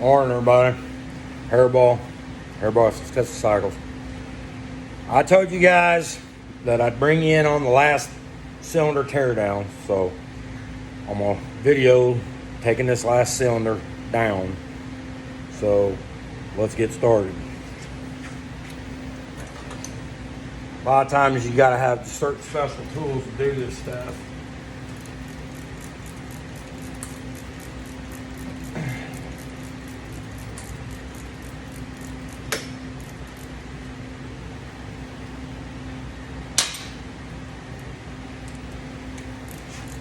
Morning, everybody. Hairball Successful Cycles. I told you guys that I'd bring you in on the last cylinder teardown, so I'm gonna video taking this last cylinder down. So let's get started. A lot of times you gotta have certain special tools to do this stuff.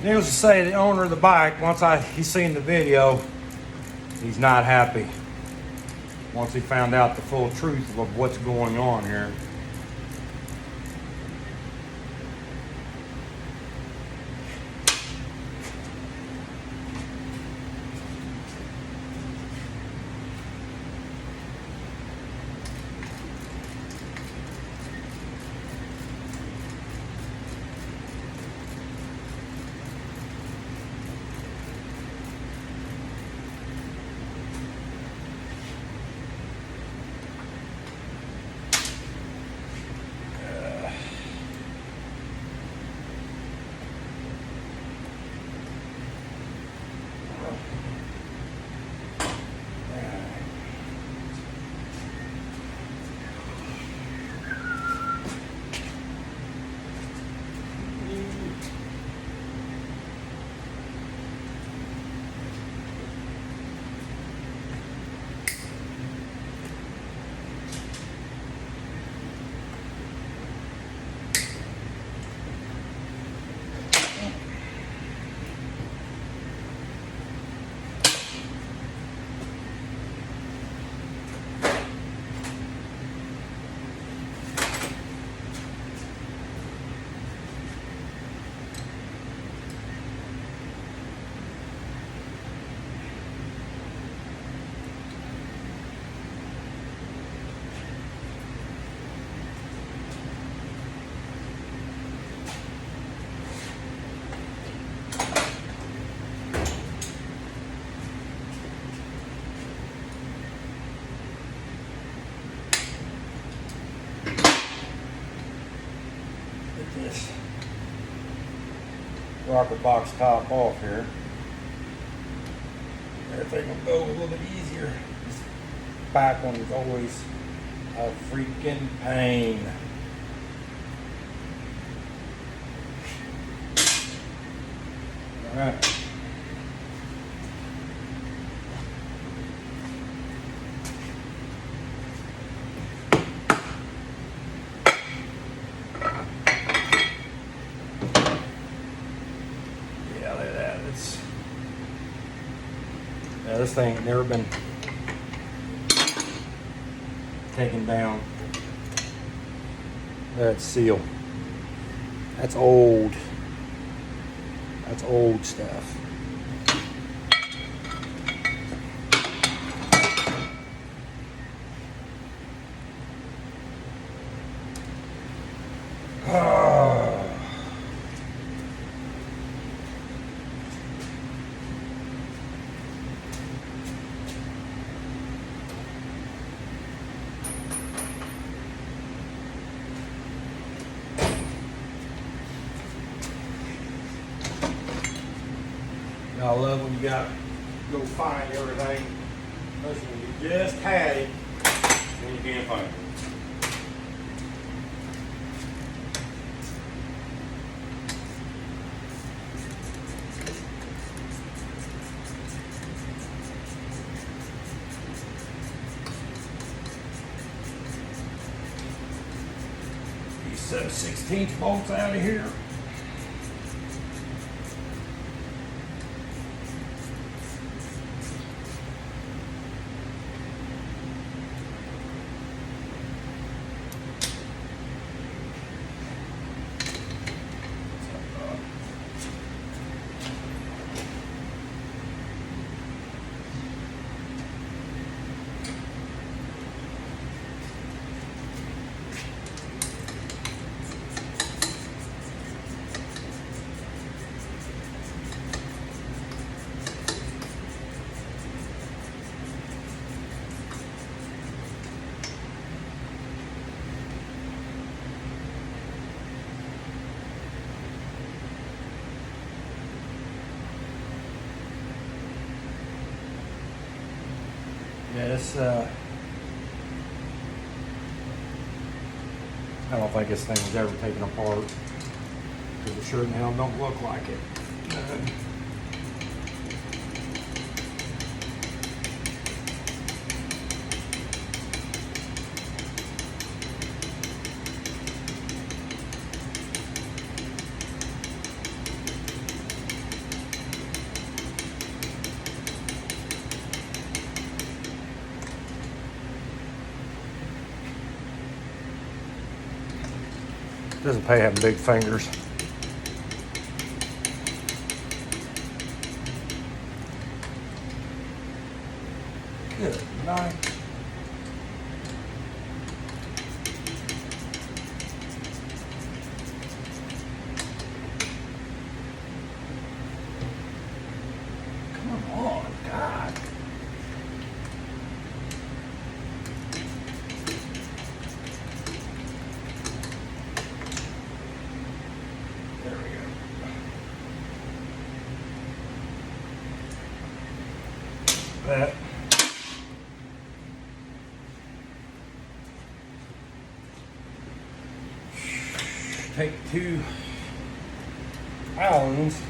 Needless to say, the owner of the bike, once he's seen the video, he's not happy. Once he found out the full truth of what's going on here. This rocker box top off here. Everything will go a little bit easier. This back one is always a freaking pain. All right. Yeah, this thing ain't never been taken down. That seal. That's old. That's old stuff. I love when you got to go find everything. Listen, you just had it, and you can't find it. These 7/16 bolts out of here. Yeah, this, I don't think this thing was ever taken apart. Because it sure in hell don't look like it. Doesn't pay having big fingers. Good night. Come on, God. There we go. That. Take 2 Allens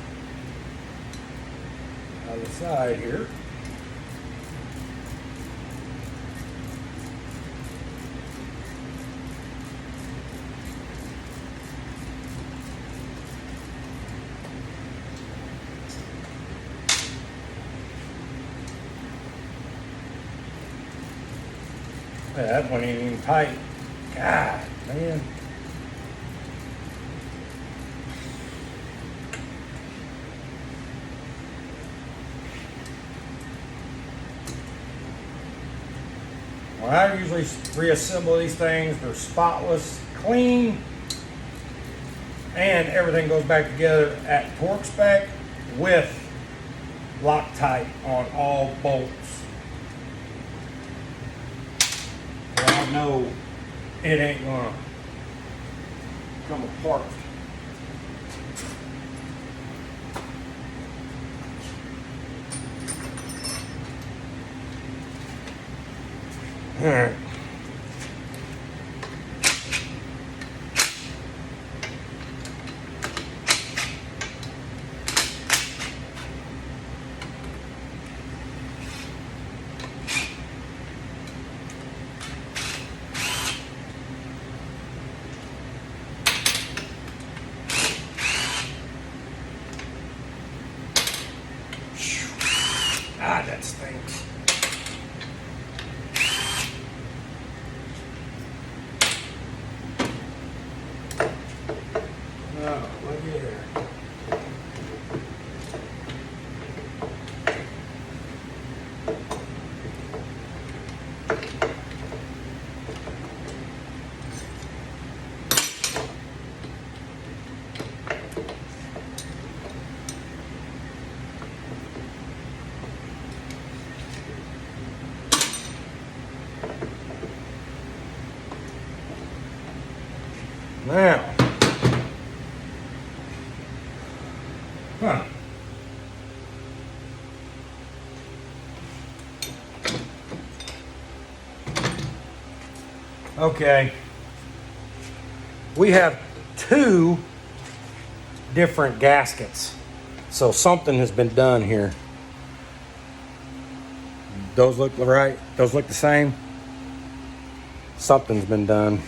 out of the side here. Yeah, that one ain't even tight. God, man. When I usually reassemble these things, they're spotless, clean, and everything goes back together at torque spec with Loctite on all bolts. So I know it ain't gonna come apart. All right. Ah, that stinks. Oh, look here. Now, okay, we have 2 different gaskets, so something has been done here. Those look right? Those look the same? Something's been done.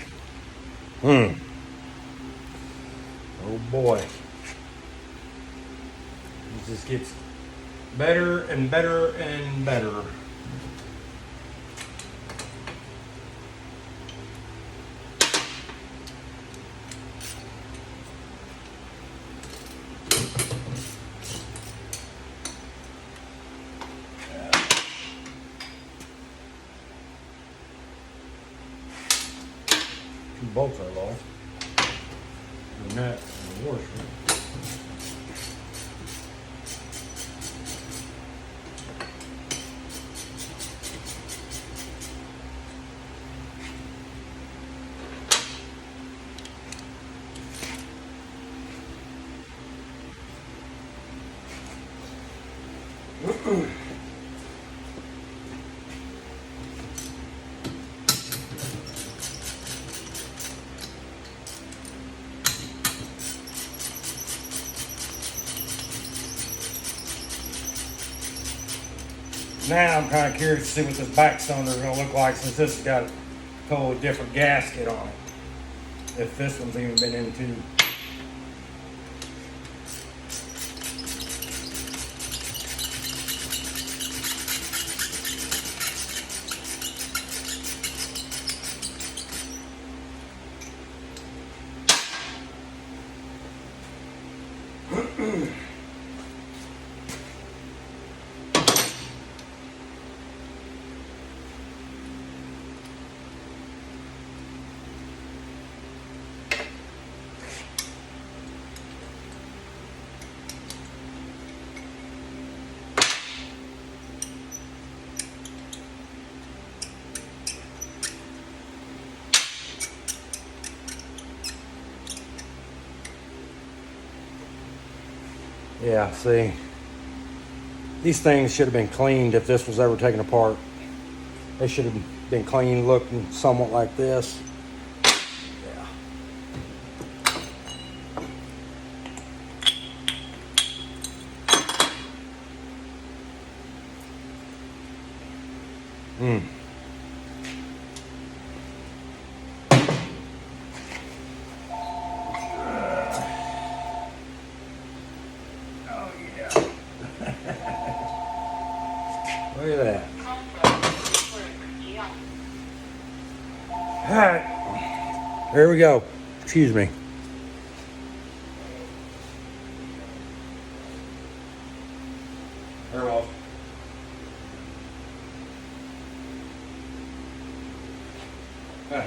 Oh boy. It just gets better and better and better. Two bolts are lost. The nut and the washer. Now I'm kind of curious to see what this back cylinder is going to look like, since this has got a totally different gasket on it. If this one's even been into. Yeah, see, these things should have been cleaned if this was ever taken apart. They should have been clean, looking somewhat like this. Yeah. Oh, yeah. Look at that. All right, there we go. Excuse me. There was. Hey.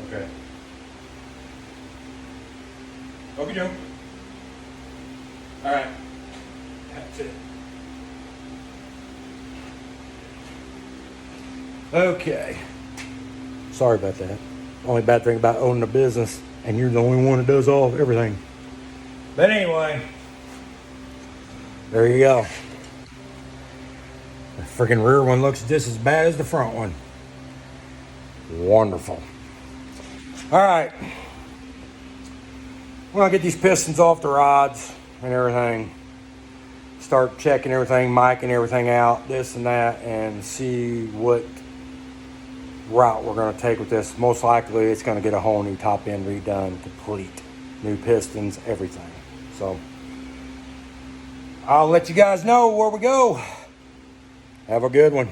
Okay. Okey doke. All right. That's it. Okay. Sorry about that. Only bad thing about owning a business, and you're the only one that does everything. But anyway, there you go. The freaking rear one looks just as bad as the front one. Wonderful. All right. We're gonna get these pistons off the rods and everything. Start checking everything, micing everything out, this and that, and see what route we're going to take with this. Most likely it's going to get a whole new top end redone, complete, new pistons, everything. So I'll let you guys know where we go. Have a good one.